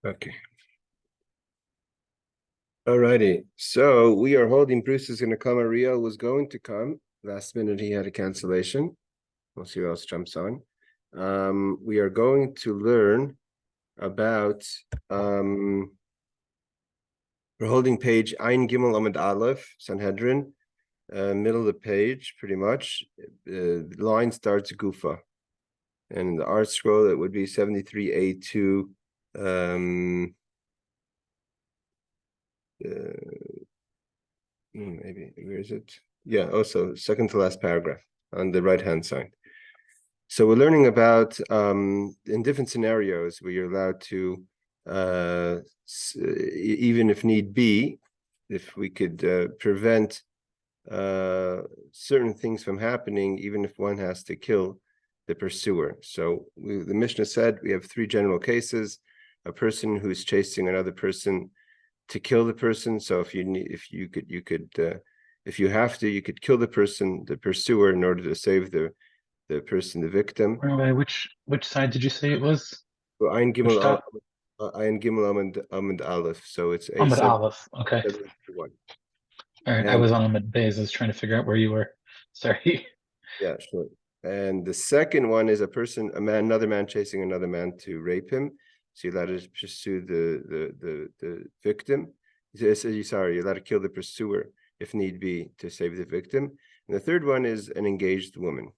Okay. Alrighty. So we are holding Bruce is going to come. Ariel was going to come. Last minute he had a cancellation. We'll see who else jumps on. We are going to learn about we're holding page Ein Gimel Amud Aleph, Sanhedrin, middle of the page, pretty much. The line starts Gufa. And the art scroll, it would be 73A2. Maybe, where is it? Yeah, also second to last paragraph on the right-hand side. So we're learning about in different scenarios where you're allowed to, even if need be, if we could prevent certain things from happening, even if one has to kill the pursuer. So the Mishnah said we have three general cases: a person who's chasing another person to kill the person. So if you have to, you could kill the person, the pursuer, in order to save the person, the victim. Which side did you say it was? So Ayin Which Gimel top? Ayin Gimel Amud Aleph. So it's a Ahmed Aleph. Okay. 7-1. All right. I And was on Ahmed Bays. I was trying to figure out where you were. Sorry. yeah, sure. And the second one is another man chasing another man to rape him. So you're allowed to pursue the victim. Sorry, you're allowed to kill the pursuer if need be to save the victim. And the third one is an engaged woman.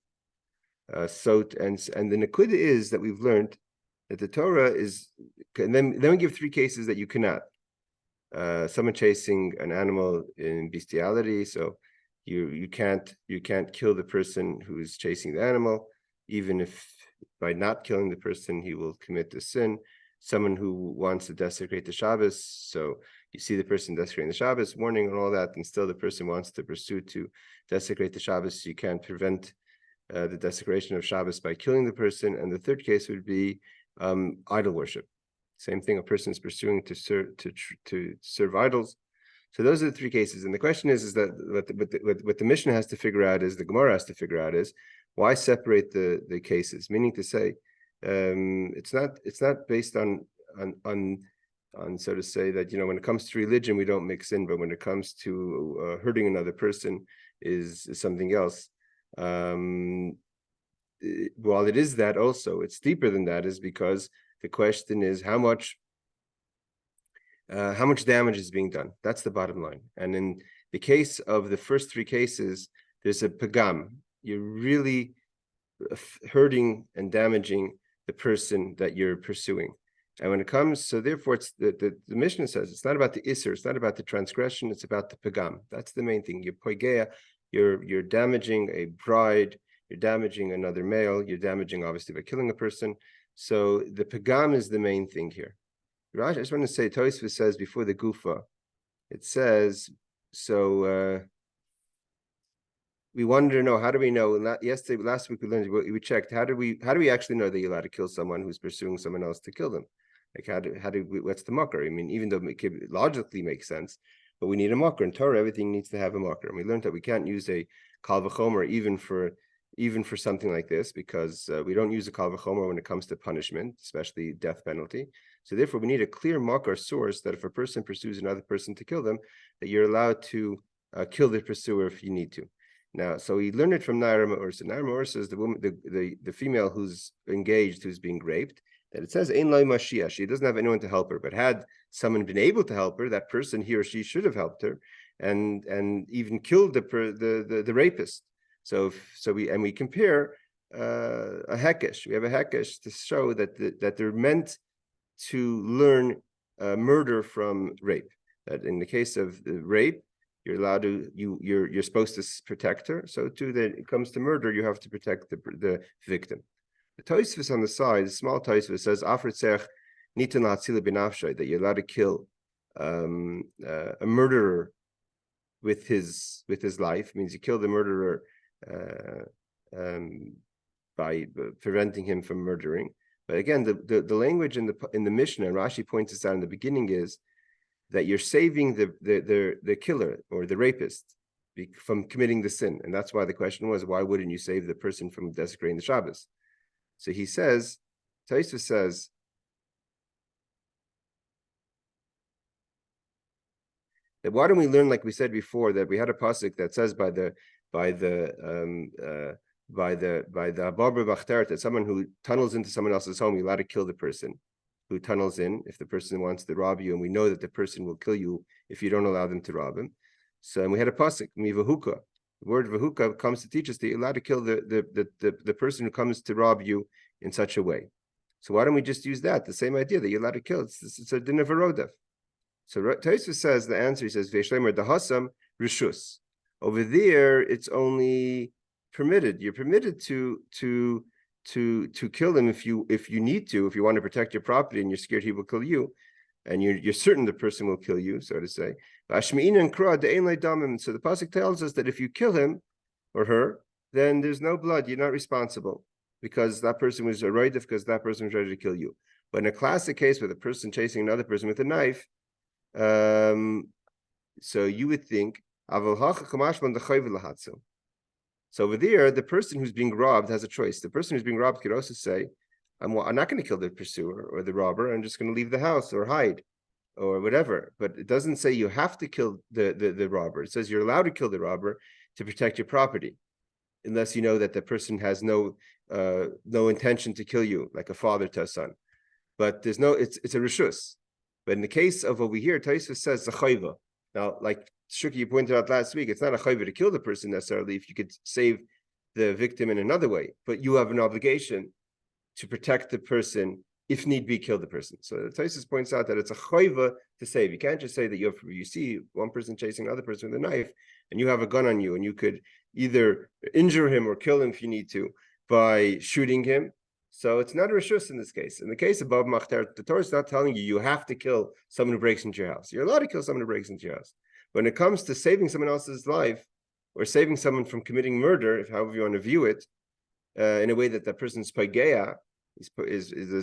And the Nakuda is that we've learned that the Torah is, and then we give three cases that you cannot. Someone chasing an animal in bestiality, so you can't kill the person who's chasing the animal, even if by not killing the person he will commit the sin. Someone who wants to desecrate the Shabbos, so you see the person desecrating the Shabbos, warning and all that, and still the person wants to pursue to desecrate the Shabbos, so you can't prevent the desecration of Shabbos by killing the person. And the third case would be idol worship. Same thing, a person is pursuing to serve idols. So those are the three cases. And the question is that what the Mishnah has to figure out is, the Gemara has to figure out is, why separate the cases? Meaning to say, it's not based on so to say that, when it comes to religion, we don't mix in, but when it comes to hurting another person is something else. While it is that also, it's deeper than that, is because the question is how much damage is being done. That's the bottom line. And in the case of the first three cases, there's a pagam. You're really hurting and damaging the person that you're pursuing. And when it comes, so therefore, it's the Mishnah says it's not about the isser, it's not about the transgression, it's about the pagam. That's the main thing. You're poigeya, you're damaging a bride, you're damaging another male, you're damaging obviously by killing a person. So the pagam is the main thing here. Raj, I just want to say, Tosfos says before the gufa, it says, so we wanted to know, how do we know? Last week we learned, we checked, how do we actually know that you're allowed to kill someone who's pursuing someone else to kill them? Like what's the makar? I mean, even though it could logically make sense, but we need a makar. In Torah, everything needs to have a makar. And we learned that we can't use a kal v'chomer even for something like this, because we don't use a kal v'chomer when it comes to punishment, especially death penalty. So therefore, we need a clear makar source that if a person pursues another person to kill them, that you're allowed to kill the pursuer if you need to. Now, so we learned it from Naira Ma'ursa. Naira Ma'ursa is the woman, the female who's engaged, who's being raped, that it says Ein Lai Mashiach. She doesn't have anyone to help her, but had someone been able to help her, that person, he or she, should have helped her, and even killed the rapist. So we compare a hekesh. We have a hekesh to show that they're meant to learn murder from rape. That in the case of the rape, you're allowed to, you're supposed to protect her. So too, that it comes to murder, you have to protect the victim. The Tosfos on the side, the small Tosfos, says Afretzech nitan latzila b'nafshay, that you're allowed to kill a murderer with his life. It means you kill the murderer by preventing him from murdering. But again, the language in the Mishnah, and Rashi points this out in the beginning, is that you're saving the killer or the rapist from committing the sin. And that's why the question was, why wouldn't you save the person from desecrating the Shabbos? So he says, Taisa says that why don't we learn, like we said before, that we had a pasuk that says by the Barber Bachteret, that someone who tunnels into someone else's home, you're allowed to kill the person who tunnels in if the person wants to rob you, and we know that the person will kill you if you don't allow them to rob him. So, and we had a pasuk, mivahuka. The word vahuka comes to teach us that you're allowed to kill the person who comes to rob you in such a way. So why don't we just use that? The same idea that you're allowed to kill. It's a din of erodav. So Taisa says the answer. He says Veishlemer dahasam rishus. Over there, it's only permitted. You're permitted to kill him if you need to, if you want to protect your property and you're scared he will kill you, and you're certain the person will kill you, so to say. So the pasuk tells us that if you kill him or her, then there's no blood. You're not responsible because that person was a roidif, because that person was ready to kill you. But in a classic case with a person chasing another person with a knife, so you would think. So over there, the person who's being robbed has a choice. The person who's being robbed could also say, I'm not going to kill the pursuer or the robber. I'm just going to leave the house or hide or whatever. But it doesn't say you have to kill the robber. It says you're allowed to kill the robber to protect your property, unless you know that the person has no intention to kill you, like a father to a son. But there's no, it's a rishus. But in the case of over here, Taisa says zachayva. Now, like Shuki, you pointed out last week, it's not a chayva to kill the person necessarily if you could save the victim in another way, but you have an obligation to protect the person if need be, kill the person. So Taisa points out that it's a chayva to save. You can't just say that you see one person chasing another person with a knife, and you have a gun on you, and you could either injure him or kill him if you need to by shooting him. So it's not a rishus in this case. In the case of Bab Machter, the Torah is not telling you have to kill someone who breaks into your house. You're allowed to kill someone who breaks into your house. When it comes to saving someone else's life or saving someone from committing murder, if however you want to view it, in a way that that person's pageya is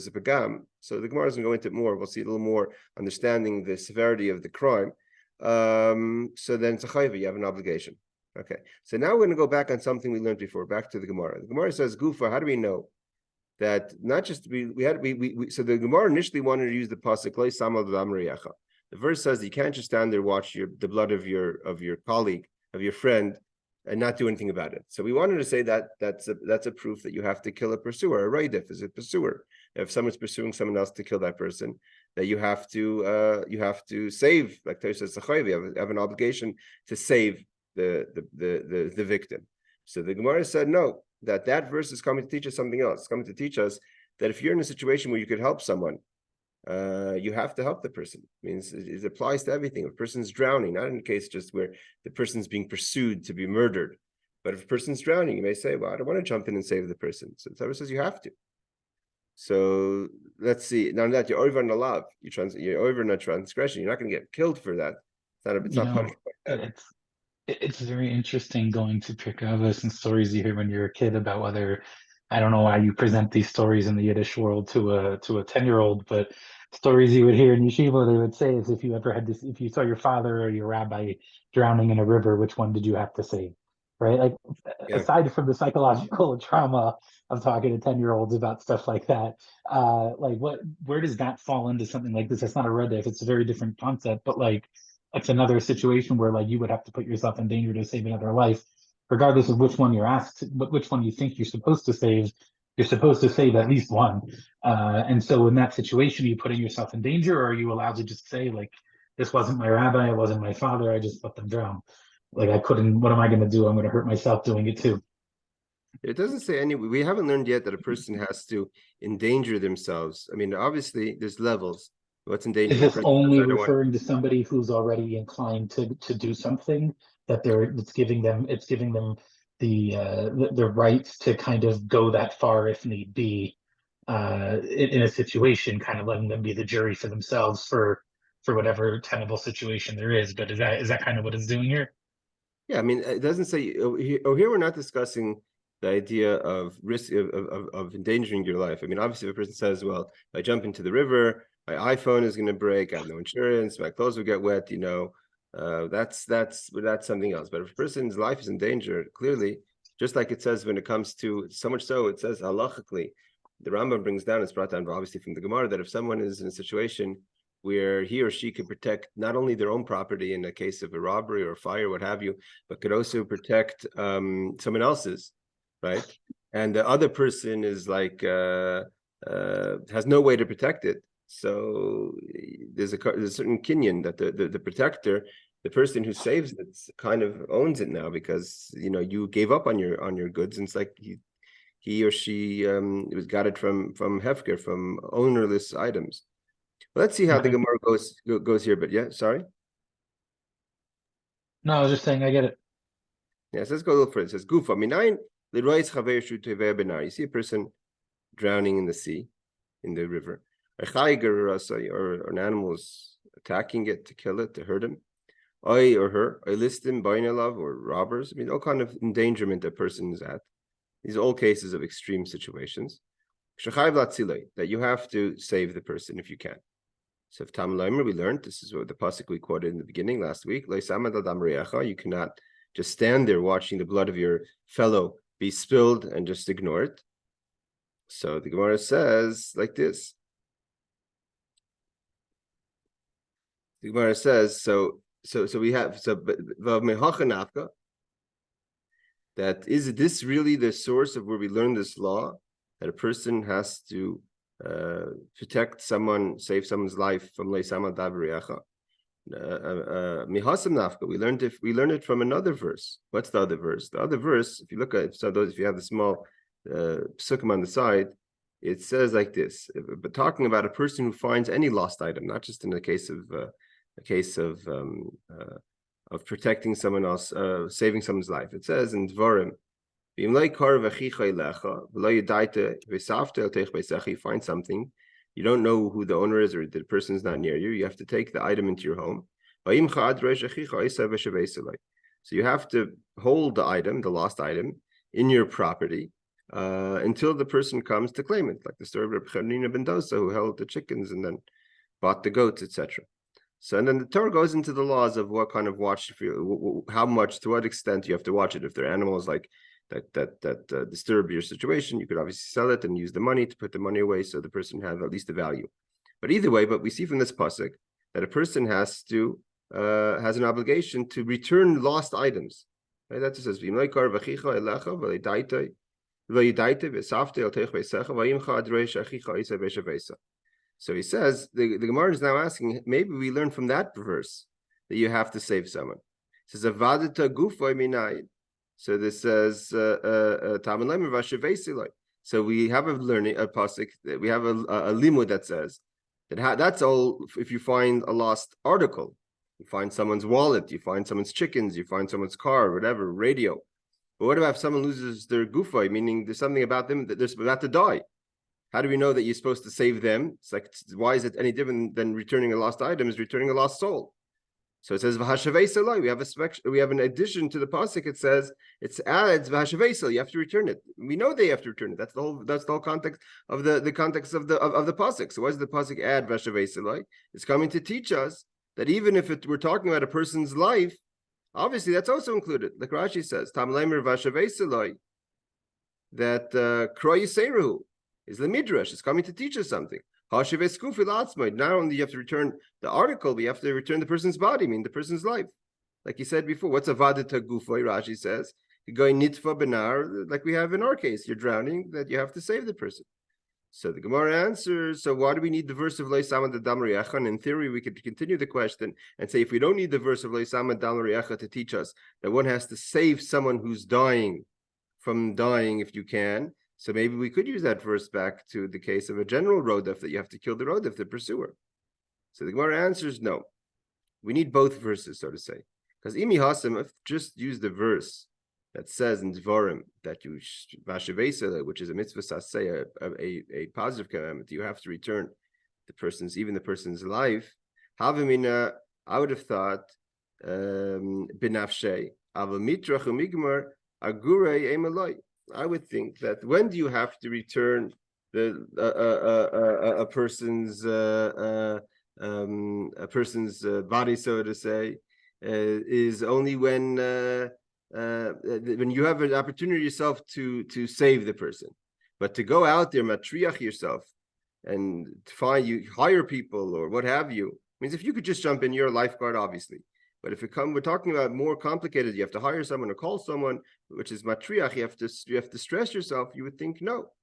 a pagam. So the Gemara doesn't go into it more. We'll see a little more understanding the severity of the crime. So then it's a chayva, you have an obligation. Okay. So now we're going to go back on something we learned before, back to the Gemara. The Gemara says, Gufa, how do we know that not just so the Gemara initially wanted to use the pasuk lei samal v'amriyacha. The verse says you can't just stand there watch the blood of your colleague, of your friend, and not do anything about it. So we wanted to say that that's a proof that you have to kill a pursuer. A raidif is a pursuer. If someone's pursuing someone else to kill that person, that you have to save, like Tosha says, you have an obligation to save the victim. So the Gemara said no. That verse is coming to teach us something else. It's coming to teach us that if you're in a situation where you could help someone, you have to help the person. It means it applies to everything. If a person's drowning, not in the case just where the person's being pursued to be murdered, but if a person's drowning, you may say, well, I don't want to jump in and save the person. So the Torah says you have to. So let's see. Now that you're over in the love, you're over in a transgression. You're not going to get killed for that. It's not punishment like that. It's very interesting going to Pirkei and stories you hear when you're a kid about whether, I don't know why you present these stories in the Yiddish world to a 10-year-old, but stories you would hear in yeshiva, they would say is if you saw your father or your rabbi drowning in a river, which one did you have to save? Right? Like aside from the psychological trauma of talking to 10-year-olds about stuff like that, where does that fall into something like this? It's not a reddiff, it's a very different concept, but like it's another situation where like you would have to put yourself in danger to save another life, regardless of which one you're asked, which one you think you're supposed to save. You're supposed to save at least one. And so in that situation, are you putting yourself in danger, or are you allowed to just say like, this wasn't my rabbi, it wasn't my father, I just let them drown. Like I couldn't, what am I going to do? I'm going to hurt myself doing it too. It doesn't say we haven't learned yet that a person has to endanger themselves. I mean, obviously there's levels. What's endangering? Is this only referring to somebody who's already inclined to do something it's giving them the rights to kind of go that far if need be in a situation, kind of letting them be the jury for themselves for whatever tenable situation there is. But is that kind of what it's doing here? Yeah, I mean, it doesn't say. Here we're not discussing the idea of risk of endangering your life. I mean, obviously, if a person says, "Well, if I jump into the river, my iPhone is going to break. I have no insurance. My clothes will get wet." That's something else. But if a person's life is in danger, clearly, just like it says when it comes to so much so, it says halachically the Rambam brings down, it's brought down obviously from the Gemara, that if someone is in a situation where he or she could protect not only their own property in the case of a robbery or a fire, what have you, but could also protect someone else's, right? And the other person is like has no way to protect it. So there's a certain kinyan that the protector, the person who saves it, kind of owns it now, because you gave up on your goods, and it's like he or she got it from hefker, from ownerless items. Let's see how the Gemara goes here. But yeah, sorry. No, I was just saying I get it. Yes, let's go a little further. It says Gufa minayin l'rois chaver shu tevei benar. You see a person drowning in the sea, in the river, or an animal is attacking it to kill it, to hurt him. I or her, I listim, bainalav, or robbers. I mean, all kind of endangerment a person is at. These are all cases of extreme situations. That you have to save the person if you can. So if Talmud Sanhedrin, we learned, this is what the pasuk we quoted in the beginning last week. You cannot just stand there watching the blood of your fellow be spilled and just ignore it. So the Gemara says like this. The Gemara says, so we have that is this really the source of where we learn this law, that a person has to protect someone, save someone's life from leisama davriyacha. Mihasam nafka. We learned it from another verse. What's the other verse? The other verse, if you look at it, if you have the small psukim on the side, it says like this, but talking about a person who finds any lost item, not just in the case of protecting someone else, saving someone's life. It says in Dvarim, you find something, you don't know who the owner is, or the person is not near you, you have to take the item into your home. So you have to hold the item, the lost item, in your property until the person comes to claim it, like the story of Reb Chanina ben Dosa, who held the chickens and then bought the goats, etc. So, and then the Torah goes into the laws of what kind of watch, how much, to what extent you have to watch it. If there are animals like that disturb your situation, you could obviously sell it and use the money to put the money away, so the person has at least the value. But either way, but we see from this pasuk that a person has an obligation to return lost items. Right? That just says, so he says, the Gemara is now asking, maybe we learn from that verse that you have to save someone. It says, Avadita gufoy minayin. So this says, so we have a pasuk, we have a limud that says, that's all if you find a lost article. You find someone's wallet, you find someone's chickens, you find someone's car, whatever, radio. But what about if someone loses their gufoy, meaning there's something about them that they're about to die? How do we know that you're supposed to save them? It's like, why is it any different than returning a lost item? Is returning a lost soul. So it says v'hashavei salai. We have an addition to the pasuk. It says it adds v'hashavei salai. You have to return it. We know they have to return it. That's the whole context of the context of the pasuk. So why does the pasuk add v'hashavei salai? It's coming to teach us that even if we're talking about a person's life, obviously that's also included. Like Rashi says, tam leimer v'hashavei salai, that kroy yiseru is the midrash. It's coming to teach us something. Not only you have to return the article, but you have to return the person's body, I mean the person's life. Like he said before, what's a vadita gufoy? Rashi says, you're going nitfa benar, like we have in our case, you're drowning, that you have to save the person. So the Gemara answers, so why do we need the verse of Leisama Dam Riacha? And in theory, we could continue the question and say, if we don't need the verse of Leisama Dam Riacha to teach us that one has to save someone who's dying from dying if you can, so maybe we could use that verse back to the case of a general rodef, that you have to kill the rodef, the pursuer. So the Gemara answers no. We need both verses, so to say. Because Imi Hasim, if just use the verse that says in Dvarim that you Vashavesela, which is a mitzvah saseh, a positive commandment, you have to return the person's life. Havamina, I would have thought binafshe, avamitrach umigmar agurei emaloi. I would think that when do you have to return a person's body, so to say, is only when you have an opportunity yourself to save the person. But to go out there, matriach yourself, and to hire people or what have you, means if you could just jump in, you're a lifeguard, obviously. But if we're talking about more complicated, you have to hire someone or call someone, which is matriach, you have to stress yourself. You would think no,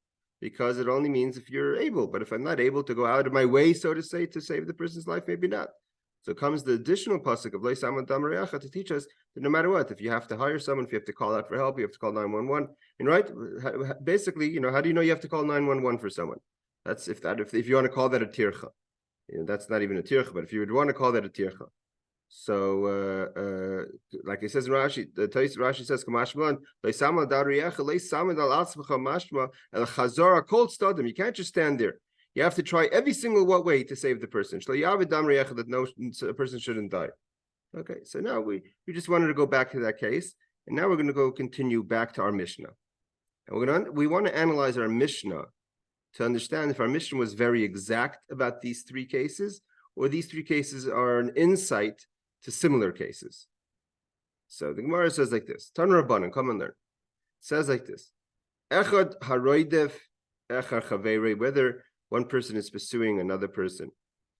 because it only means if you're able. But if I'm not able to go out of my way, so to say, to save the person's life, maybe not. So comes the additional pasuk of Lo Samad Dam Reacha to teach us that no matter what, if you have to hire someone, if you have to call out for help, you have to call 911. And right, basically, how do you know you have to call 911 for someone? That's if you want to call that a tircha. That's not even a tircha, but if you would want to call that a tircha. So, like it says in Rashi, Rashi says, you can't just stand there. You have to try every single way to save the person. That no person shouldn't die. Okay, so now we just wanted to go back to that case, and now we're going to continue back to our Mishnah. And we want to analyze our Mishnah to understand if our Mishnah was very exact about these three cases, or these three cases are an insight to similar cases. So the Gemara says like this: Tan Rabbanan, come and learn. It says like this: Echad haroidev echad chaveirei, whether one person is pursuing another person,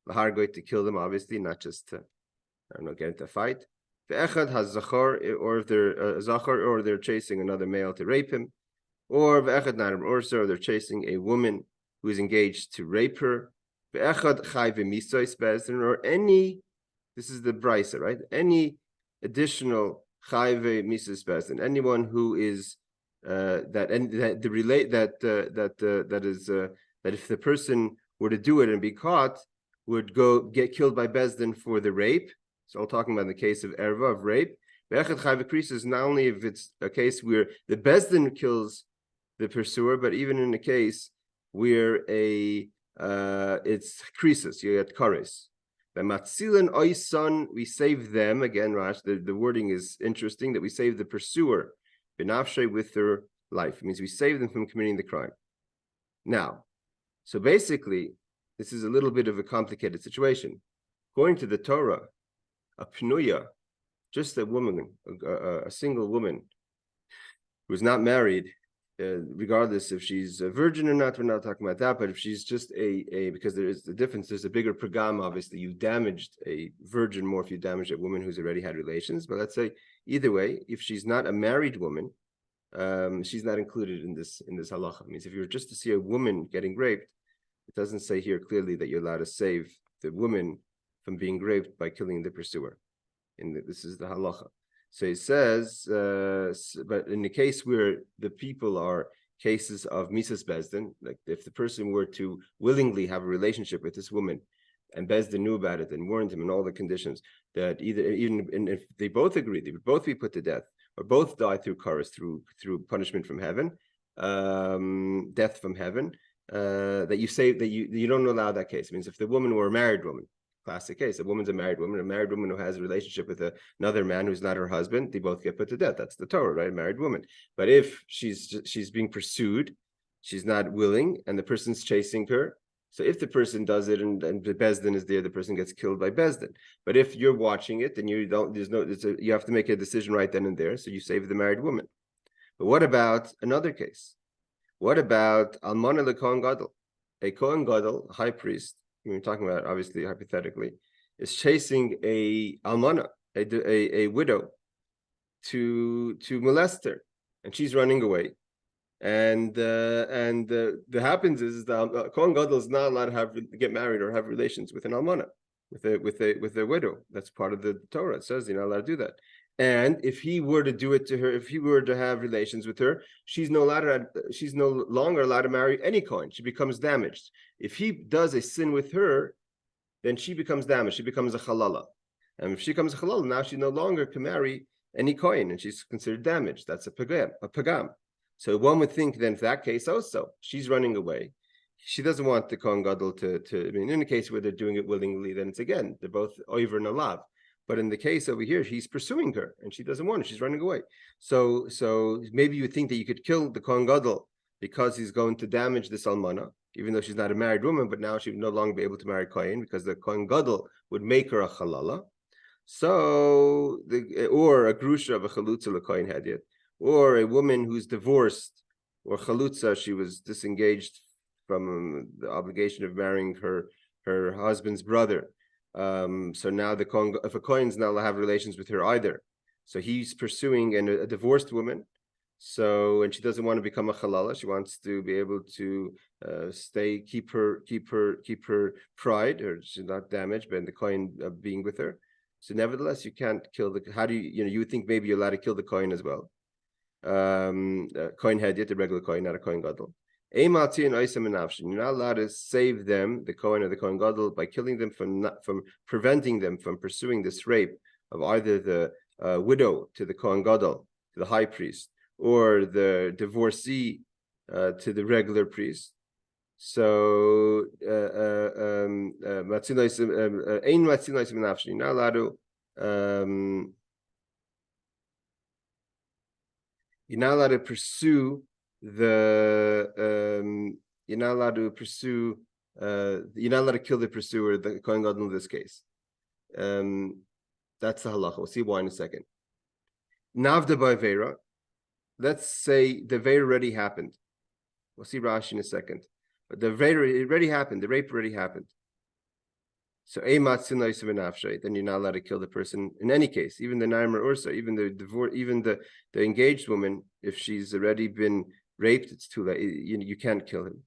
lahar going to kill them, obviously, not just to, get into a fight. The echad has zachar, or if they're zachar, or they're chasing another male to rape him, or ve'echad naram orsa, or they're chasing a woman who is engaged to rape her. Ve'echad chai v'misois bezdin, or any. This is the brisa, right? Any additional chayve mises bezdin, anyone who is that if the person were to do it and be caught, would go get killed by bezdin for the rape. So I'm talking about the case of erva, of rape. Ve'echad chayve kris is not only if it's a case where the bezdin kills the pursuer, but even in a case where it's krisis, you get kares. The matzilin oisan, we save them again. Rash, the wording is interesting, that we save the pursuer benafshe, with their life. It means we save them from committing the crime. Now, so basically, this is a little bit of a complicated situation. According to the Torah, a pnuya, just a woman, a single woman who's not married, regardless if she's a virgin or not, we're not talking about that, but if she's just because there is the difference, there's a bigger pagam, obviously, you damaged a virgin more if you damaged a woman who's already had relations, but let's say, either way, if she's not a married woman, she's not included in this halacha. It means if you were just to see a woman getting raped, it doesn't say here clearly that you're allowed to save the woman from being raped by killing the pursuer. This is the halacha. So it says, but in the case where the people are cases of misas bezdin, like if the person were to willingly have a relationship with this woman, and bezdin knew about it and warned him in all the conditions, that even if they both agreed, they would both be put to death, or both die through karas, through punishment from heaven, death from heaven, that you don't allow that case. It means if the woman were a married woman, classic case, a woman's a married woman who has a relationship with another man who's not her husband, they both get put to death. That's the Torah, right? A married woman. But if she's being pursued, she's not willing, and the person's chasing her, so if the person does it and the bezdin is there, the person gets killed by bezdin. But if you're watching it, then you have to make a decision right then and there, so you save the married woman. But what about another case? What about almana lekohen gadol? A kohen gadol, high priest, we're talking about, obviously, hypothetically, is chasing a almana, a widow, to molest her, and she's running away. And the happens is the kohen gadol is not allowed to get married or have relations with an almana, with a widow. That's part of the Torah. It says you're not allowed to do that. And if he were to do it to her, if he were to have relations with her, she's no longer allowed to marry any kohen. She becomes damaged. If he does a sin with her, then she becomes damaged. She becomes a halala. And if she becomes a halala, now she no longer can marry any kohen, and she's considered damaged. That's a pagam. So one would think then, in that case also, she's running away. She doesn't want the kohen gadol to. I mean, in a case where they're doing it willingly, then it's again, they're both oiver and alav. But in the case over here, he's pursuing her, and she doesn't want it. She's running away. So maybe you would think that you could kill the kohen gadol because he's going to damage this almana, even though she's not a married woman, but now she would no longer be able to marry kohen because the kohen gadol would make her a halala. So, or a grusha of a chalutza l'kohen hedyet, or a woman who's divorced or chalutza, she was disengaged from the obligation of marrying her husband's brother. So now if a kohen's not allowed to have relations with her either, so he's pursuing a divorced woman. So, and she doesn't want to become a halala. She wants to be able to keep her pride, or she's not damaged by the kohen being with her. So, nevertheless, you can't kill the. How do you would think maybe you're allowed to kill the kohen as well. Kohen hedyot, the regular kohen, not a kohen gadol. You're not allowed to save them, the kohen or the kohen gadol, by killing them from preventing them from pursuing this rape of either the widow to the kohen gadol, to the high priest, or the divorcee to the regular priest. So you're not allowed to you're not allowed to pursue you're not allowed to pursue you're not allowed to kill the pursuer, the kohen gadol in this case. That's the halacha. We'll see why in a second. Navda by Vera. Let's say the Veira already happened. We'll see Rashi in a second. But the Veira already happened. The rape already happened. So then you're not allowed to kill the person in any case, even the Naimar Ursa, even the divorce, even the engaged woman. If she's already been raped, it's too late. You can't kill him.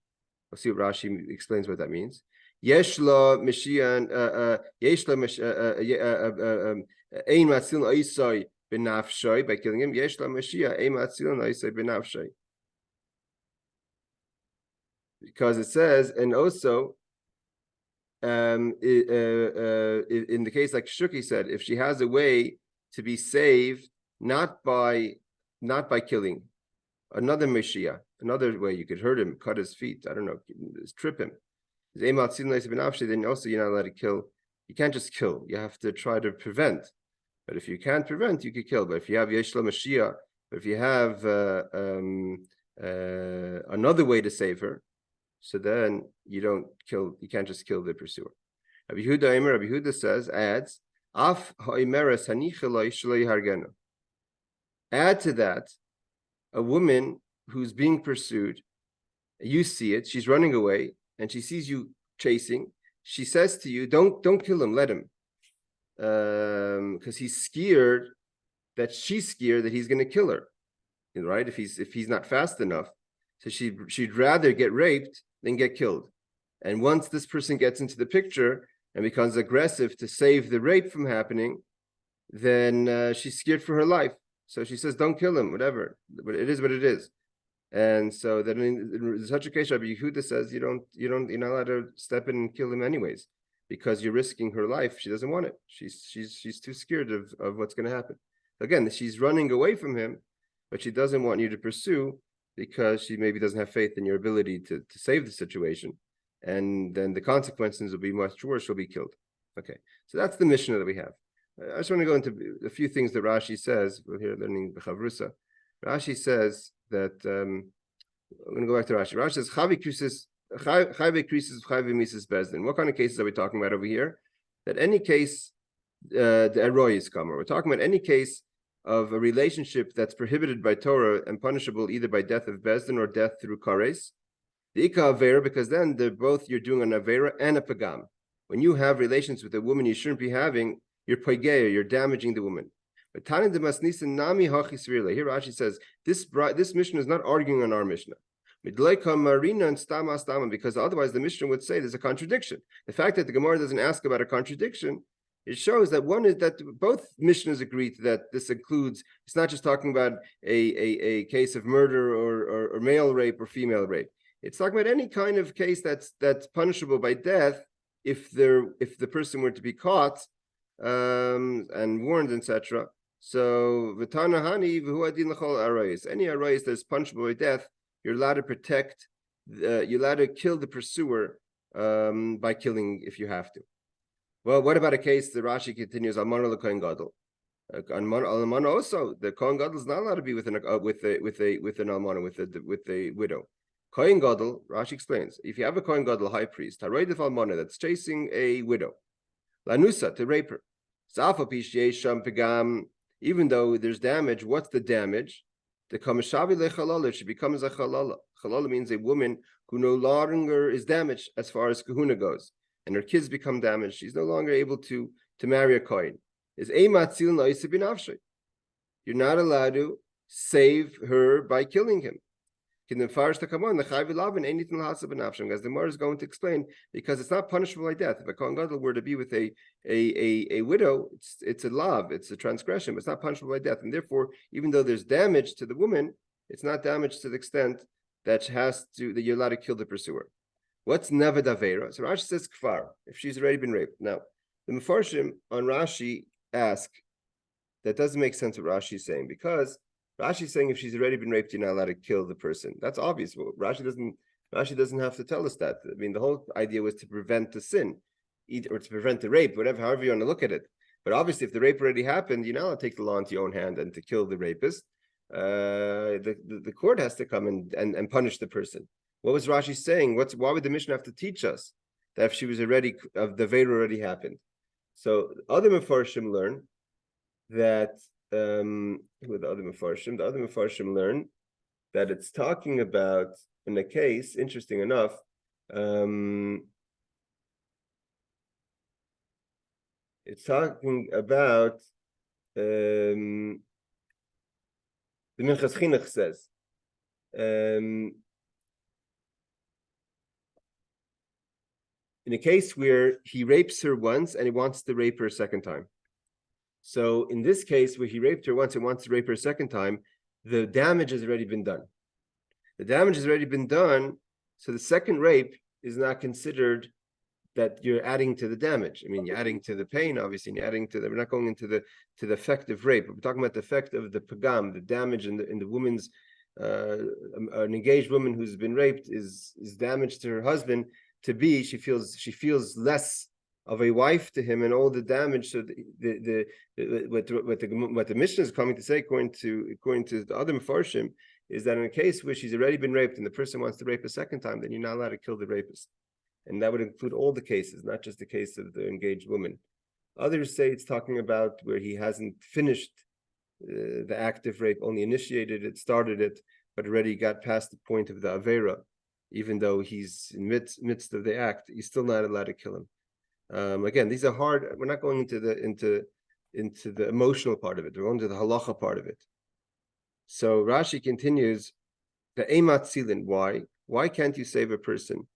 We'll see what Rashi explains what that means. Yeshla Mashiach Ein Matzil Oisai Benafshay, by killing him. Yeshla Mashiach Ein Matzil Oisai Benafshay. Because it says, and also in the case like Shuki said, if she has a way to be saved, not by killing, another Mashiach, another way you could hurt him, cut his feet, I don't know, trip him. Then also you're not allowed to kill. You can't just kill. You have to try to prevent. But if you can't prevent, you could kill. But if you have Yeshla Mashiach, but if you have another way to save her, so then you don't kill. You can't just kill the pursuer. Rabbi Yehuda adds, Af ha'imeres hanicheloi shloi hargenu. Add to that, a woman who's being pursued, you see it, she's running away, and she sees you chasing. She says to you, "Don't kill him. Let him," because she's scared that he's going to kill her, right? If he's not fast enough, so she'd rather get raped than get killed. And once this person gets into the picture and becomes aggressive to save the rape from happening, then she's scared for her life. So she says, "Don't kill him. Whatever. But it is what it is." And so then in such a case, Rabbi Yehuda says you're not allowed to step in and kill him anyways, because you're risking her life. She doesn't want it. She's too scared of what's going to happen. Again, she's running away from him, but she doesn't want you to pursue because she maybe doesn't have faith in your ability to save the situation. And then the consequences will be much worse. She'll be killed. Okay, so that's the Mishnah that we have. I just want to go into a few things that Rashi says. We're here learning B'chavrusa. Rashi says that I'm going to go back to Rashi. Rashi says Chavi krisis bezdin. What kind of cases are we talking about over here? That any case the eroy is comer. We're talking about any case of a relationship that's prohibited by Torah and punishable either by death of bezdin or death through kares. The Ika Avera, because then you're doing an Avera and a Pagam. When you have relations with a woman you shouldn't be having, you're Paigeya, you're damaging the woman. But Tanin de Masnisa Nami Hachi Svirle. Here Rashi says this Mishnah is not arguing on our Mishnah. Marina and Stama, because otherwise the Mishnah would say there's a contradiction. The fact that the Gemara doesn't ask about a contradiction, it shows that one is that both Mishnahs agree that this includes, it's not just talking about a case of murder or male rape or female rape. It's talking about any kind of case that's punishable by death if the person were to be caught and warned, etc. So v'tanahani v'huadin l'chol arayis. Any arayis that is punishable by death, you're allowed to protect. You're allowed to kill the pursuer by killing if you have to. Well, what about a case? The Rashi continues. Almana l'kohen gadol. Almana also, the kohen gadol is not allowed to be with an almana, with a widow. Kohen gadol, Rashi explains, if you have a kohen gadol, high priest, haroidif almana, that's chasing a widow, lanusa, to rape her, zafa pishye sham pegam, even though there's damage, what's the damage? The Kamashavi lechalala, she becomes a chalala. Chalala means a woman who no longer is damaged as far as kahuna goes, and her kids become damaged. She's no longer able to marry a kohen. Is eimatzil noisib binafshay. You're not allowed to save her by killing him. As the Gemara is going to explain, because it's not punishable by death. If a Kohen Gadol were to be with a widow, it's a lav, it's a transgression, but it's not punishable by death. And therefore, even though there's damage to the woman, it's not damage to the extent that you're allowed to kill the pursuer. What's Neved Avera? So Rashi says kfar, if she's already been raped. Now, the Mefarshim on Rashi ask, that doesn't make sense what Rashi is saying, because Rashi is saying if she's already been raped, you're not allowed to kill the person. That's obvious. Well, Rashi doesn't have to tell us that. I mean, the whole idea was to prevent the sin, or to prevent the rape, however you want to look at it. But obviously, if the rape already happened, you're not allowed to take the law into your own hand and to kill the rapist. The court has to come and punish the person. What was Rashi saying? Why would the Mishnah have to teach us that if she was already, the veil already happened? So other Mefarshim learn that who are the other Mefarshim learn that it's talking about, in a case, interesting enough, it's talking about the Minchas Chinuch says in a case where he rapes her once and he wants to rape her a second time. So in this case, where he raped her once and wants to rape her a second time, the damage has already been done. So the second rape is not considered that you're adding to the damage. I mean, you're adding to the pain, obviously, and you're adding to we're not going into the effect of rape. We're talking about the effect of the pagam, the damage in the woman's, an engaged woman who's been raped is damage to her husband. She feels less of a wife to him, and all the damage. So what the Mishnah is coming to say, according to the other Mefarshim, is that in a case where she's already been raped and the person wants to rape a second time, then you're not allowed to kill the rapist, and that would include all the cases, not just the case of the engaged woman. Others say it's talking about where he hasn't finished the act of rape, only initiated it, started it, but already got past the point of the avera. Even though he's in midst of the act, he's still not allowed to kill him. Again, these are hard. We're not going into the emotional part of it. We're going to the halacha part of it. So Rashi continues, the emat silin. Why can't you save a person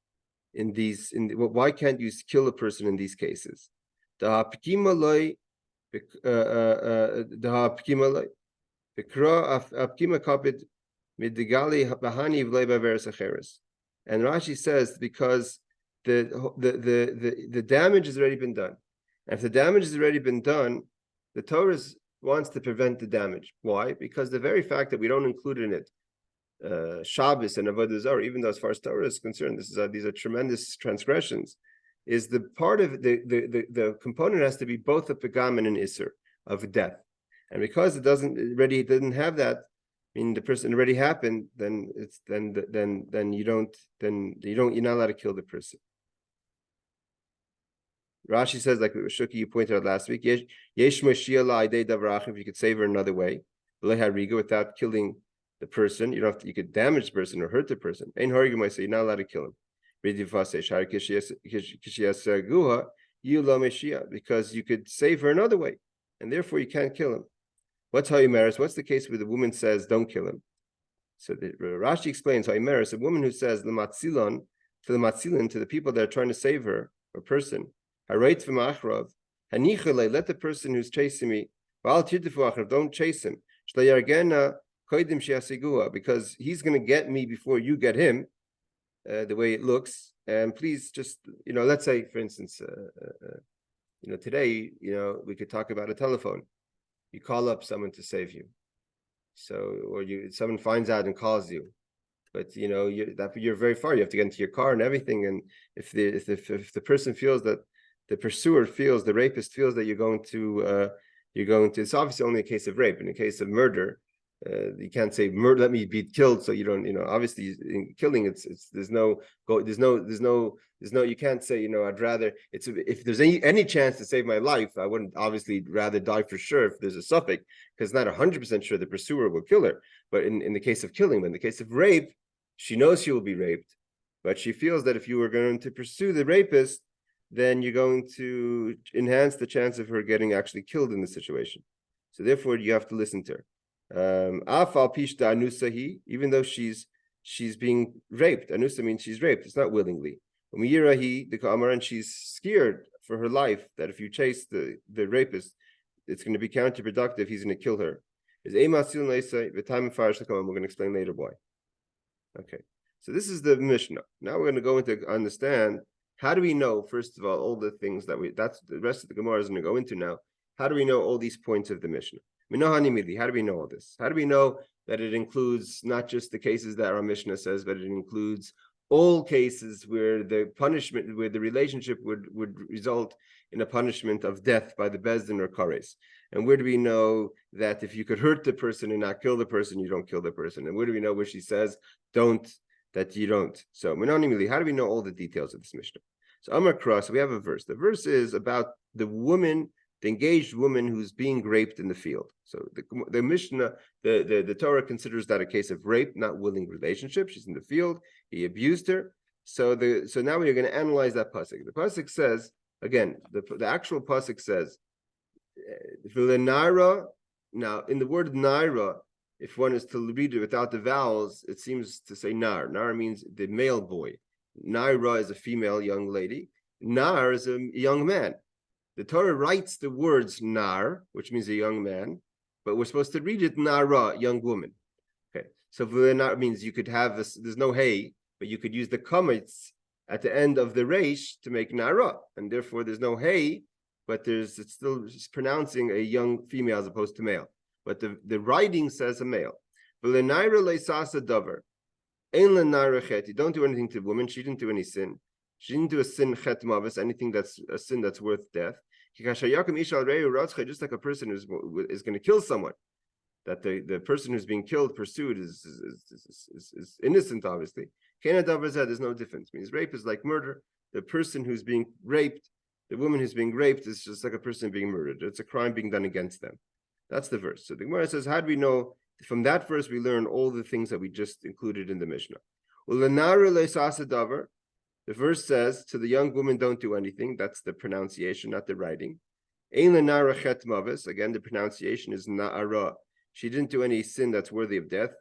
why can't you kill a person in these cases? And Rashi says because the damage has already been done. And if the damage has already been done, the Torah wants to prevent the damage. Why? Because the very fact that we don't include in it Shabbos and Avodah Zarah, even though as far as Torah is concerned, these are tremendous transgressions, is the part of the component has to be both a pagam and an isser of death. And because it didn't have that, I mean, the person already happened, then you're not allowed to kill the person. Rashi says, like Shuki, you pointed out last week, yesh if you could save her another way, without killing the person, you could damage the person or hurt the person. Ein harigim, I say, you're not allowed to kill him. Because you could save her another way, and therefore you can't kill him. What's Ha'imeres? What's the case where the woman says, don't kill him? So Rashi explains Ha'imeres, a woman who says, to the matzilin, to the people that are trying to save her, or person, let the person who's chasing me, don't chase him, because he's going to get me before you get him, the way it looks. And please just, let's say, for instance, today, we could talk about a telephone. You call up someone to save you. So, someone finds out and calls you, but you're very far. You have to get into your car and everything. And if the person feels that the pursuer feels, the rapist feels that you're going to, it's obviously only a case of rape. In a case of murder, You can't say murder, let me be killed, so you don't, obviously in killing, there's no you can't say, I'd rather, if there's any chance to save my life, I wouldn't obviously rather die for sure if there's a suffix, because it's not 100% sure the pursuer will kill her. But in the case of killing, but in the case of rape, she knows she will be raped, but she feels that if you were going to pursue the rapist, then you're going to enhance the chance of her getting actually killed in the situation. So therefore, you have to listen to her. Even though she's being raped. Anusa means she's raped. It's not willingly. And she's scared for her life that if you chase the rapist, it's going to be counterproductive. He's going to kill her. We're going to explain later why. Okay, so this is the Mishnah. Now we're going to go into understand, how do we know, first of all the things that's the rest of the Gemara is going to go into now. How do we know all these points of the Mishnah? How do we know all this? How do we know that it includes not just the cases that our Mishnah says, but it includes all cases where the punishment, where the relationship would result in a punishment of death by the Bezdin or Kares? And where do we know that if you could hurt the person and not kill the person, you don't kill the person? And where do we know where she says that you don't? So how do we know all the details of this Mishnah? So Amar Cross, we have a verse. The verse is about the engaged woman who's being raped in the field. So the Mishnah, the Torah considers that a case of rape, not willing relationship. She's in the field, he abused her. So now we're going to analyze that pasuk. The pasuk says, again, the actual pasuk says, naira. Now, in the word naira, if one is to read it without the vowels, it seems to say nar. Nar means the male boy. Naira is a female young lady. Nar is a young man. The Torah writes the words nar, which means a young man, but we're supposed to read it nara, young woman. Okay, so nar means you could have this, there's no hey, but you could use the kametz at the end of the reish to make nara, and therefore there's no hey, but it's still pronouncing a young female as opposed to male. But the writing says a male. Don't do anything to the woman. She didn't do any sin. She didn't do a sin chet mavis, anything that's a sin that's worth death. Just like a person is going to kill someone, that the person who's being killed, pursued, is innocent, obviously. There's no difference. It means rape is like murder. The person who's being raped, the woman who's being raped, is just like a person being murdered. It's a crime being done against them. That's the verse. So the Gemara says, how do we know? From that verse, we learn all the things that we just included in the Mishnah. The verse says, to the young woman, don't do anything. That's the pronunciation, not the writing. Again, the pronunciation is na'ara. She didn't do any sin that's worthy of death.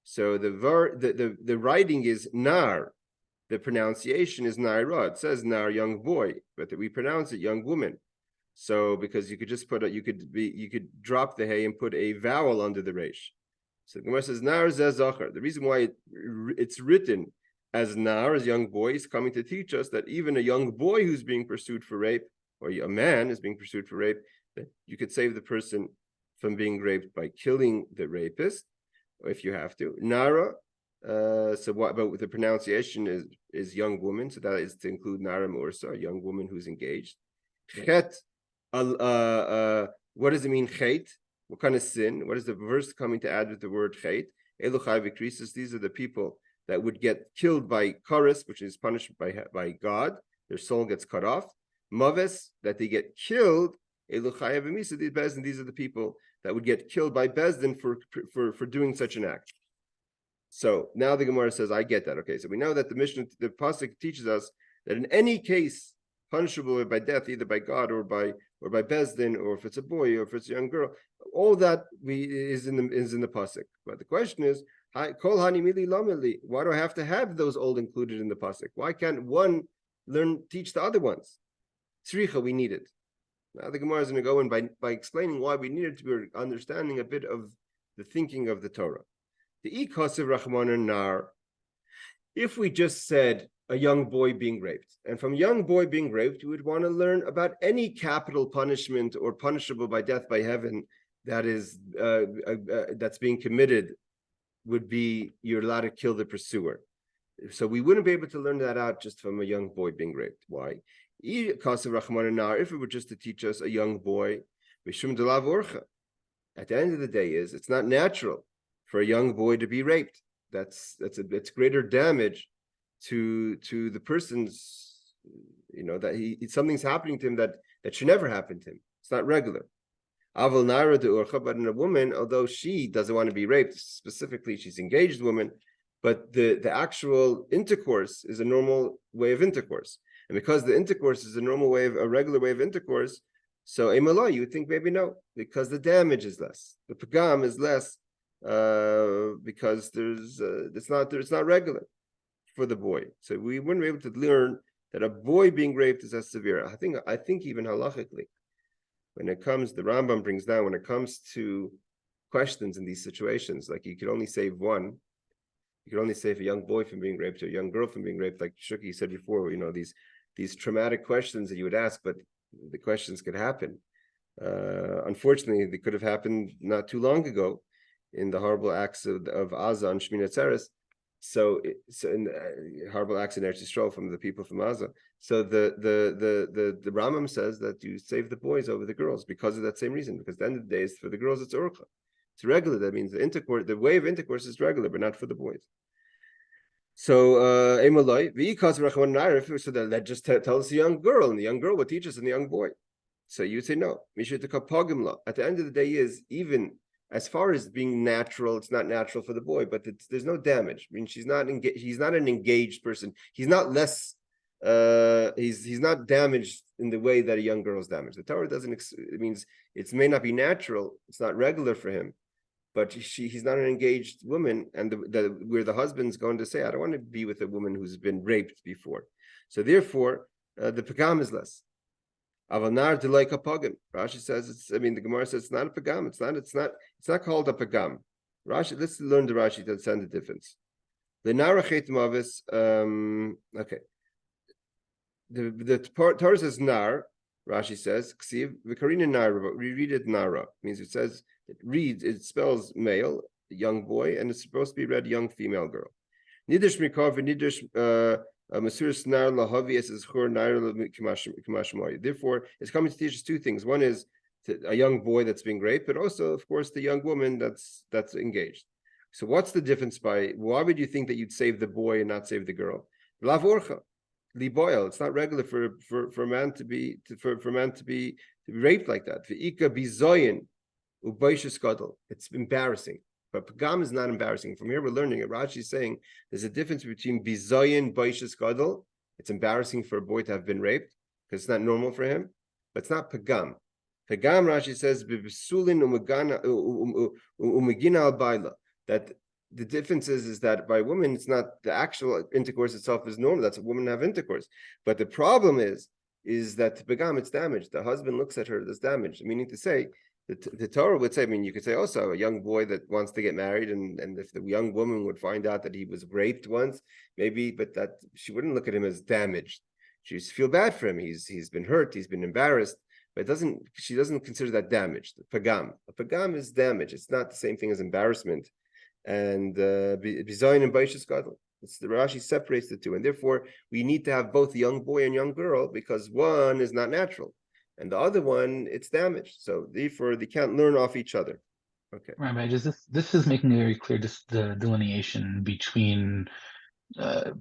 So the writing is nar. The pronunciation is na'ara. It says nar, young boy, but we pronounce it young woman. So because you could just you could drop the hey and put a vowel under the resh. So the Gemara says nar zeh. The reason why it's written as nar, as young boy, is coming to teach us that even a young boy who's being pursued for rape, or a man is being pursued for rape, that you could save the person from being raped by killing the rapist, if you have to. Nara, so what about the pronunciation is young woman, so that is to include Nara Morsa, a young woman who's engaged. Chet, what does it mean, chet? What kind of sin? What is the verse coming to add with the word chet? Eluchai v'krisis, these are the people that would get killed by kares, which is punished by God. Their soul gets cut off. Maves, that they get killed. Eluchai v'misa, these are the people that would get killed by Bezdin for doing such an act. So now the Gemara says, I get that. Okay, so we know that the pasuk teaches us that in any case punishable by death, either by God or by Bezdin, or if it's a boy or if it's a young girl, all that is in the pasuk. But the question is, kol hani mili lamili. Why do I have to have those all included in the pasuk? Why can't one teach the other ones? Tzricha, we need it. Now the Gemara is going to go in by explaining why we need it, to be understanding a bit of the thinking of the Torah. The ikasev rachman nar. If we just said a young boy being raped, and from young boy being raped, you would want to learn about any capital punishment or punishable by death by heaven that is that's being committed, would be you're allowed to kill the pursuer. So we wouldn't be able to learn that out just from a young boy being raped. Why? If it were just to teach us a young boy, at the end of the day, it's not natural for a young boy to be raped. That's greater damage to the person's, that something's happening to him that should never happen to him. It's not regular. Aval Naira de Urcha, but in a woman, although she doesn't want to be raped, specifically she's engaged woman, but the actual intercourse is a normal way of intercourse. And because the intercourse is a regular way of intercourse, so Emallah, you would think maybe no, because the damage is less. The pagam is less because it's not regular for the boy. So we wouldn't be able to learn that a boy being raped is as severe. I think even halachically, when it comes, the Rambam brings down, when it comes to questions in these situations, like you could only save one. You could only save a young boy from being raped or a young girl from being raped, like Shuki said before, these traumatic questions that you would ask, but the questions could happen. Unfortunately, they could have happened not too long ago in the horrible acts of Aza and Shmini Atzeres. So in horrible acts in Eretz Yisrael from the people from Gaza. So the Rambam says that you save the boys over the girls because of that same reason. Because at the end of the day, for the girls it's urcha, it's regular. That means the way of intercourse is regular, but not for the boys. So so that just tells the young girl, and the young girl would teach us and the young boy. So you would say no. At the end of the day, is even as far as being natural, it's not natural for the boy, but there's no damage. I mean, he's not an engaged person. He's not less. He's not damaged in the way that a young girl is damaged. The Torah doesn't. It means it may not be natural. It's not regular for him, but he's not an engaged woman, and where the husband's going to say, I don't want to be with a woman who's been raped before. So therefore, the pagam is less. Avanar delay kapagim. Rashi says the Gemara says it's not a pagam. It's not called a pagam. Rashi, let's learn the Rashi to understand the difference. The nara chet mavis. Okay. The Torah says nar. Rashi says ksiv v'karina nara. We read it nara. It means it says it spells male, young boy, and it's supposed to be read young female girl. Nidish mikar v'nidish. Therefore, it's coming to teach us two things. One is a young boy that's being raped, but also, of course, the young woman that's engaged. So, what's the difference? Why would you think that you'd save the boy and not save the girl? It's not regular for a man to be raped like that. It's embarrassing. But pagam is not embarrassing. From here, we're learning it. Rashi is saying there's a difference between bizayin baishas gadol. It's embarrassing for a boy to have been raped because it's not normal for him, but it's not pagam. Pagam, Rashi says, bisulin umegina al baila. That the difference is that by women, it's not the actual intercourse itself is normal. That's a woman have intercourse. But the problem is that pagam, it's damaged. The husband looks at her, there's damage. Meaning to say, the Torah would say, you could say also a young boy that wants to get married, and if the young woman would find out that he was raped once, maybe, but that she wouldn't look at him as damaged. She just feel bad for him. He's been hurt, he's been embarrassed, but she doesn't consider that damaged. A pagam is damage. It's not the same thing as embarrassment. And bizayin and baishas gadol. It's the Rashi separates the two, and therefore we need to have both young boy and young girl because one is not natural. And the other one, it's damaged. So therefore, they can't learn off each other. Okay. Right, this is making it very clear the delineation between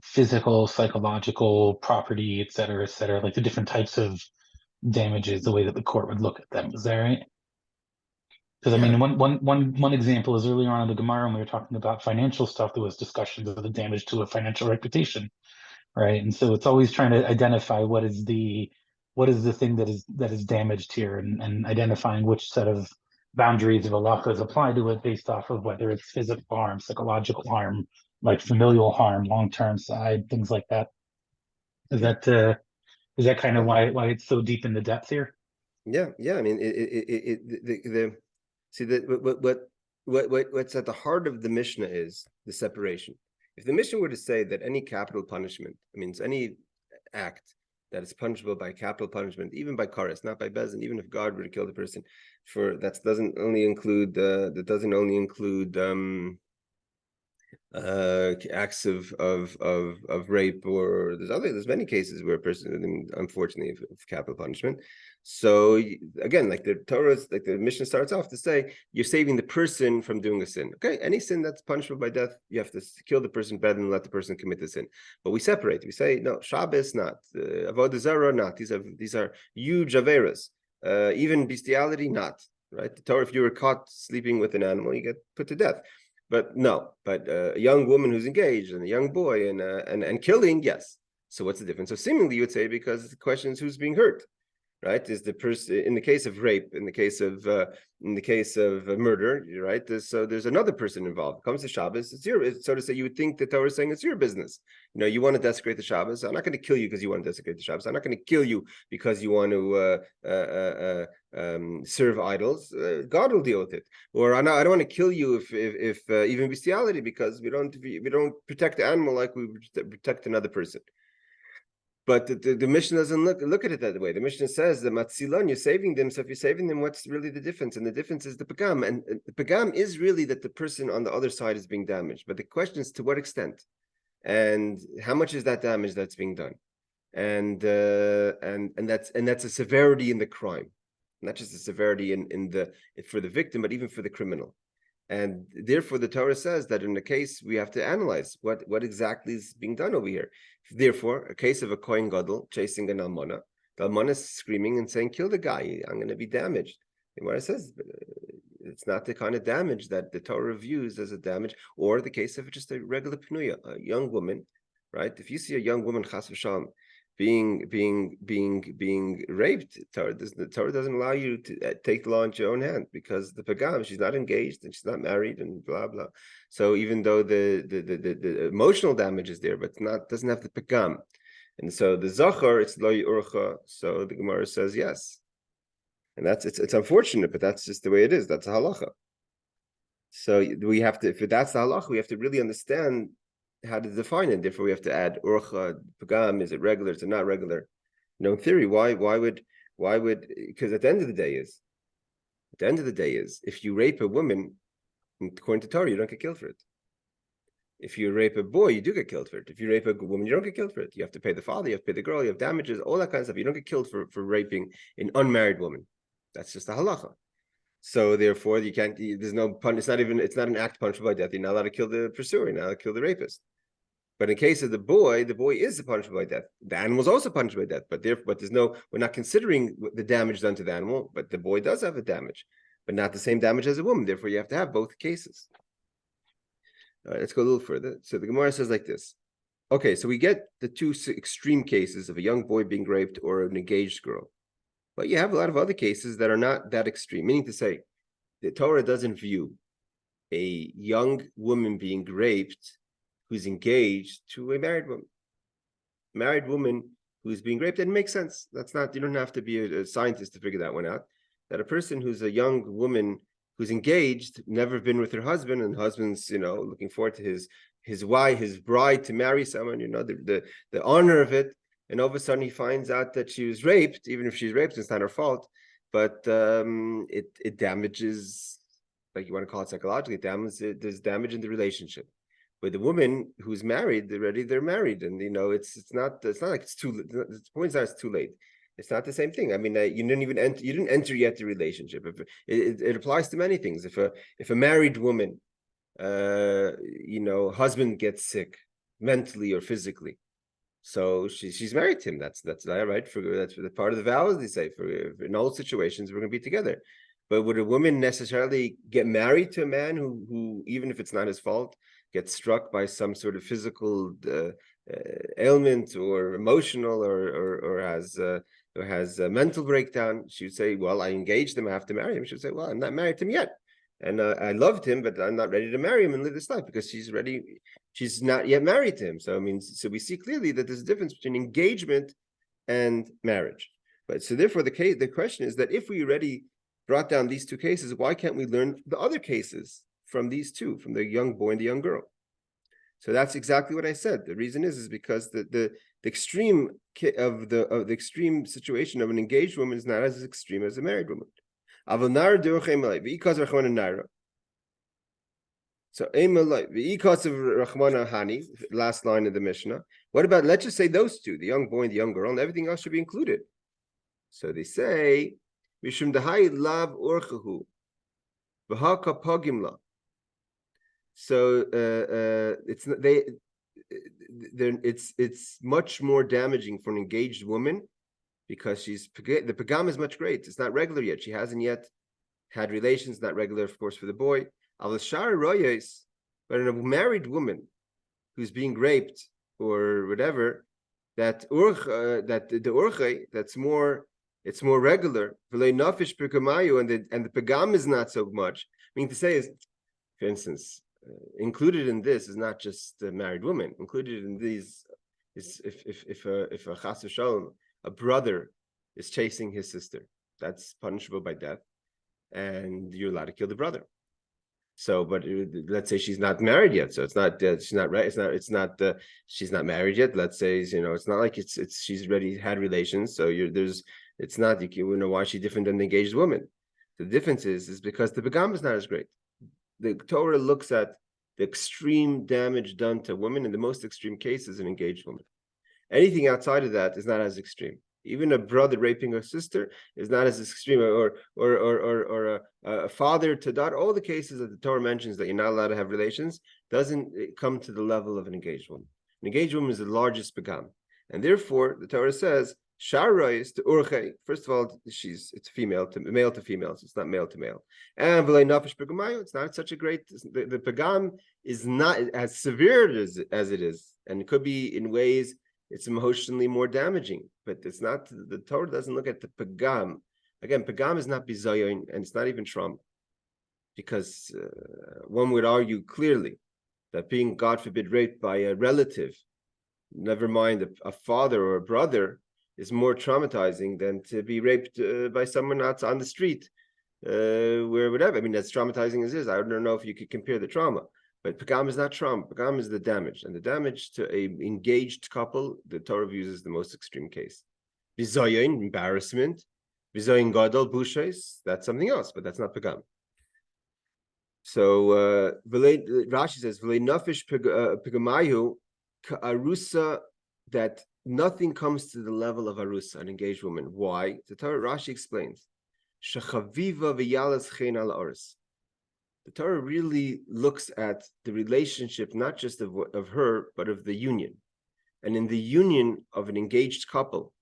physical, psychological, property, et cetera, like the different types of damages, the way that the court would look at them. Is that right? Because I mean, one example is earlier on in the Gemara when we were talking about financial stuff, there was discussions of the damage to a financial reputation, right? And so it's always trying to identify what is the thing that is damaged here, and identifying which set of boundaries of halachas apply to it based off of whether it's physical harm, psychological harm, like familial harm, long-term side, things like that. Is that kind of why it's so deep in the depth here? Yeah. I mean, what's at the heart of the Mishnah is the separation. If the Mishnah were to say that any capital punishment, means any act that is punishable by capital punishment, even by kares, not by bezin, even if God were to kill the person, doesn't only include acts of rape, or there's many cases where a person, unfortunately, of capital punishment. So again, like the Torah, like the Mishnah starts off to say, you're saving the person from doing a sin. Okay, any sin that's punishable by death, you have to kill the person better than let the person commit the sin. But we separate. We say no, Shabbos not, Avodah Zarah not. These are huge averas. Even bestiality not. Right? The Torah, if you were caught sleeping with an animal, you get put to death. But no, but a young woman who's engaged and a young boy and killing, yes. So what's the difference? So seemingly you would say, because the question is who's being hurt, right? Is the person, in the case of rape, in the case of murder, right? There's another person involved. It comes to Shabbos, it's so to say, you would think the Torah is saying it's your business. You want to desecrate the Shabbos. I'm not going to kill you because you want to desecrate the Shabbos. I'm not going to kill you because you want to serve idols. God will deal with it. Or I don't want to kill you if even bestiality, because we don't protect the animal like we protect another person. But the Mishnah doesn't look at it that way. The Mishnah says that matzilon, you're saving them. So if you're saving them, what's really the difference? And the difference is the pagam. And the pagam is really that the person on the other side is being damaged. But the question is to what extent, and how much is that damage that's being done, and that's a severity in the crime, not just a severity for the victim, but even for the criminal. And therefore, the Torah says that in the case we have to analyze what exactly is being done over here. Therefore, a case of a kohen gadol chasing an almana, the almana is screaming and saying, "Kill the guy! I'm going to be damaged." And what it says, it's not the kind of damage that the Torah views as a damage, or the case of just a regular pnuya, a young woman, right? If you see a young woman, chas v'shalom, being raped, the Torah doesn't allow you to take the law into your own hand, because the pagam, she's not engaged and she's not married and blah blah. So even though the emotional damage is there, but doesn't have the pagam, and so the zachar, it's lo urcha. So the Gemara says yes, and it's unfortunate, but that's just the way it is. That's a halacha. So we have to, if that's the halacha, we have to really understand how to define it. Therefore, we have to add urcha, pagam. Is it regular? Is it not regular? In theory, why would because at the end of the day is if you rape a woman, according to Torah, you don't get killed for it. If you rape a boy, you do get killed for it. If you rape a woman, you don't get killed for it. You have to pay the father, you have to pay the girl, you have damages, all that kind of stuff. You don't get killed for raping an unmarried woman. That's just a halacha. So therefore, you can't. There's no pun. It's not an act punishable by death. You're not allowed to kill the pursuer. You're not allowed to kill the rapist. But in case of the boy is punishable by death. The animal is also punished by death. But we're not considering the damage done to the animal. But the boy does have a damage, but not the same damage as a woman. Therefore, you have to have both cases. All right, let's go a little further. So the Gemara says like this. Okay, so we get the two extreme cases of a young boy being raped or an engaged girl. But you have a lot of other cases that are not that extreme, meaning to say, the Torah doesn't view a young woman being raped who's engaged to a married woman. Married woman who's being raped, it makes sense. You don't have to be a scientist to figure that one out. That a person who's a young woman who's engaged, never been with her husband, and husband's, looking forward to his wife, his bride to marry someone, the honor of it. And all of a sudden he finds out that she was raped. Even if she's raped, it's not her fault. But it damages, like you want to call it psychologically, there's damage in the relationship. With the woman who's married, they're married, and it's not like it's too. The point is not it's too late. It's not the same thing. I mean, you didn't enter yet the relationship. It applies to many things. If a married woman, husband gets sick mentally or physically, so she's married to him. That's right. That's part of the vows they say. In all situations, we're going to be together. But would a woman necessarily get married to a man who even if it's not his fault, gets struck by some sort of physical ailment or emotional or has a mental breakdown? She would say, "Well, I engaged him. I have to marry him." She would say, "Well, I'm not married to him yet, and I loved him, but I'm not ready to marry him and live this life because she's not yet married to him." So we see clearly that there's a difference between engagement and marriage. But so therefore, the question is that if we already brought down these two cases, why can't we learn the other cases from these two, from the young boy and the young girl? So that's exactly what I said. The reason is because the extreme of the extreme situation of an engaged woman is not as extreme as a married woman. So V'ikos of Rachmana Hani, last line of the Mishnah. What about, let's just say those two, the young boy and the young girl, and everything else should be included. So they say, Mishum Dahai Lav Orchahu, V'haka Pagimla. So it's much more damaging for an engaged woman because the pagam is much great. It's not regular yet. She hasn't yet had relations. Not regular, of course, for the boy. But in a married woman who's being raped or whatever, that the urche, that's more, it's more regular. And the pagam is not so much. I mean, to say is, for instance, included in this is not just the married woman. Included in these is if a chas v'shalom, a brother is chasing his sister, that's punishable by death, and you're allowed to kill the brother. So, but let's say she's not married yet, so it's not she's not right. She's not married yet. Let's say it's not like it's she's already had relations. So it's not you know why she's different than the engaged woman. The difference is because the begam is not as great. The Torah looks at the extreme damage done to women. In the most extreme cases, an engaged woman. Anything outside of that is not as extreme. Even a brother raping a sister is not as extreme, or a father to daughter. All the cases that the Torah mentions that you're not allowed to have relations doesn't come to the level of an engaged woman. An engaged woman is the largest begam, and therefore the Torah says Shara is to urche. First of all, it's female to male to female, so it's not male to male. And v'lei nafesh pegamayu, it's not such a great. The pegam is not as severe as it is, and it could be in ways it's emotionally more damaging. But it's not. The Torah doesn't look at the pegam. Again, pegam is not bizayon, and it's not even trauma, because one would argue clearly that being, God forbid, raped by a relative, never mind a father or a brother, is more traumatizing than to be raped by someone out on the street, where whatever. I mean, as traumatizing as it is, I don't know if you could compare the trauma. But pagam is not trauma. Pagam is the damage, and the damage to a engaged couple, the Torah views as the most extreme case. Bizayin, embarrassment. Bizayin gadol bushes. That's something else, but that's not pagam. So Rashi says, "V'lei nafesh pagamayu arusa," that nothing comes to the level of arusa, an engaged woman. Why? The Torah Rashi explains, "Shechaviva v'yalas chen al aris." The Torah really looks at the relationship not just of her, but of the union. And in the union of an engaged couple,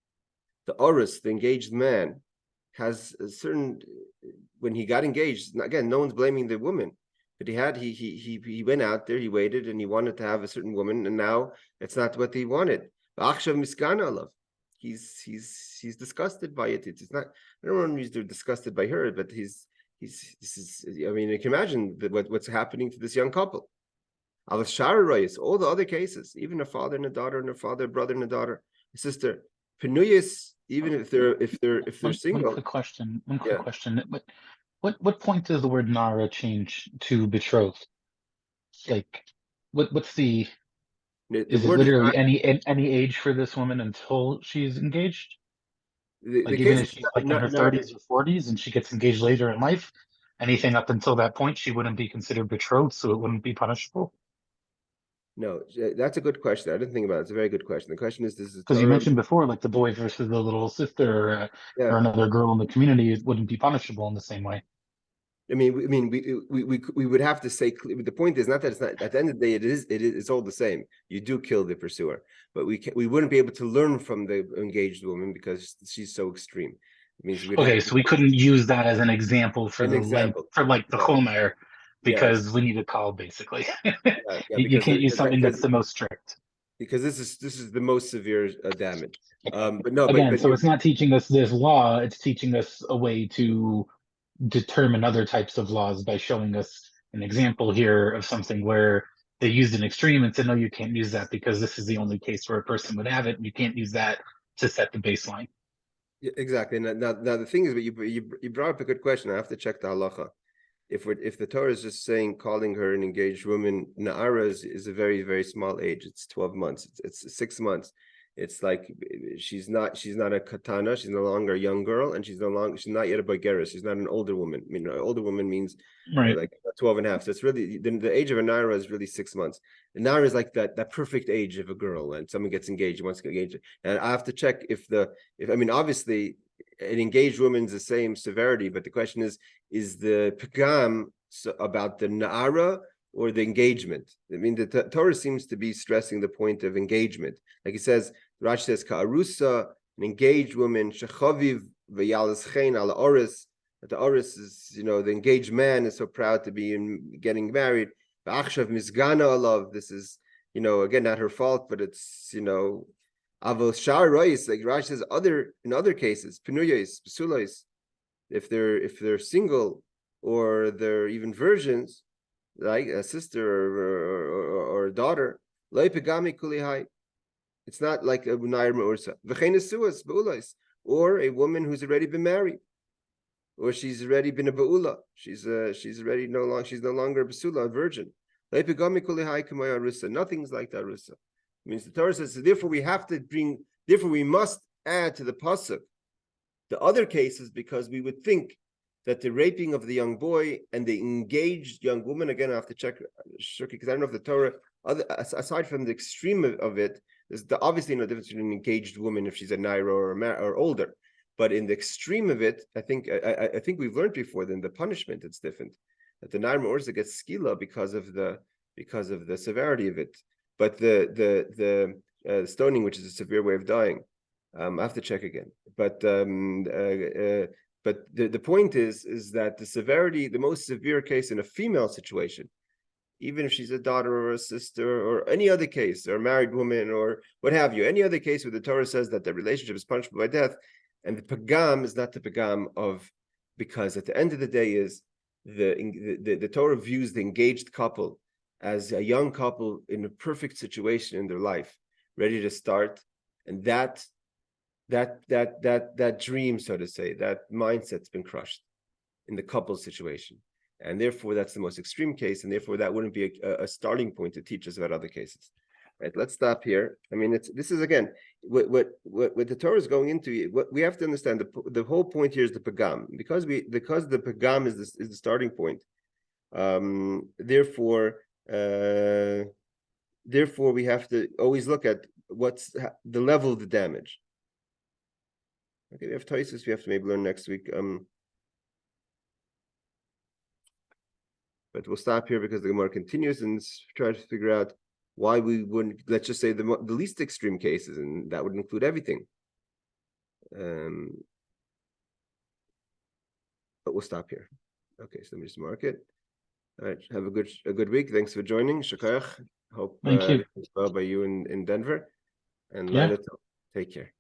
the oris, the engaged man, has a certain, when he got engaged, again, no one's blaming the woman, but he went out there, he waited, and he wanted to have a certain woman, and now it's not what he wanted. He's disgusted by it. It's not, I don't want to use the disgusted by her, but this is, I mean, you can imagine what's happening to this young couple. All the other cases, even a father and a daughter, and a father, a brother and a daughter, a sister, penuyas, even if they're single. One quick question. What point does the word nara change to betrothed? Like, what's the is it word is literally not, any age for this woman until she's engaged? the Like even case if is she's like in her not 30s or 40s and she gets engaged later in life, anything up until that point she wouldn't be considered betrothed, so it wouldn't be punishable. no. That's a good question. I didn't think about it. It's a very good question. The question is, this is Because you Torah. mentioned before, like the boy versus the little sister, Yeah, or another girl in the community, it wouldn't be punishable in the same way. we would have to say, the point is not that it's not, at the end of the day, it's all the same. You do kill the pursuer, but we wouldn't be able to learn from the engaged woman because she's so extreme. It means we'd have Okay, so we couldn't use that as an example for an the length example. for like the No, Chomer, yes, because we need a call basically. yeah, You can't use something that's the most strict. because this is the most severe damage. Okay. But no, Again, but so it's not teaching us this law, it's teaching us a way to determine other types of laws by showing us an example here of something where they used an extreme and said, no, you can't use that because this is the only case where a person would have it. And you can't use that to set the baseline. yeah, exactly. Now the thing is, but you brought up a good question. I have to check the halacha. If the Torah is just saying, calling her an engaged woman, Na'ara is a very, very small age. It's 12 months. It's 6 months. It's like she's not a katana, she's no longer a young girl, and she's not yet a bagera, she's not an older woman. I mean, an older woman means Right. like 12 and a half. So it's really the age of a naira is really 6 months. The naira is like that perfect age of a girl, and someone gets engaged, wants to get engaged. And I have to check if I mean, obviously an engaged woman's the same severity, but the question is the pagam about the naira or the engagement? I mean, the Torah seems to be stressing the point of engagement. Like it says, Rashi says, Ka'arusa, an engaged woman, Shechaviv v'yalas chen ala oris. The oris is, the engaged man is so proud to be getting married. V'achshav misgana alav. This is, again, not her fault, but it's, avos shar rois. Like Rashi says, in other cases, penuyos, pesulos, if they're single or they're even virgins, like a sister or a daughter, it's not like a Nair Me'ursa. Or a woman who's already been married, or she's already been a Ba'ula. She's no longer a Basula, a virgin. Nothing's like that Rusa. It means the Torah says, so therefore we must add to the pasuk the other cases, because we would think that the raping of the young boy and the engaged young woman, again, I have to check, because I don't know if the Torah, aside from the extreme of it, there's obviously no difference between an engaged woman if she's a naira or older. But in the extreme of it, I think we've learned before that in the punishment it's different. That the naira orza gets skila because of the severity of it. But the stoning, which is a severe way of dying, I have to check again. But the point is that the most severe case in a female situation, even if she's a daughter or a sister or any other case, or a married woman or what have you, any other case where the Torah says that the relationship is punishable by death, and the pagam is not the pagam of, because at the end of the day is the Torah views the engaged couple as a young couple in a perfect situation in their life, ready to start, and that dream, so to say, that mindset's been crushed in the couple situation, and therefore that's the most extreme case, and therefore that wouldn't be a starting point to teach us about other cases. Right? Let's stop here. I mean, this is again what the Torah is going into. What we have to understand, the whole point here is the pagam, because the pagam is the starting point. Therefore, we have to always look at what's the level of the damage. Okay, we have Taisus. We have to maybe learn next week. But we'll stop here because the Gemara continues and try to figure out why we wouldn't. Let's just say the least extreme cases, and that would include everything. But we'll stop here. Okay, so let me just mark it. All right, have a good week. Thanks for joining. Shakayach. Hope Thank you. everything's well by you in Denver. And Yeah. Take care.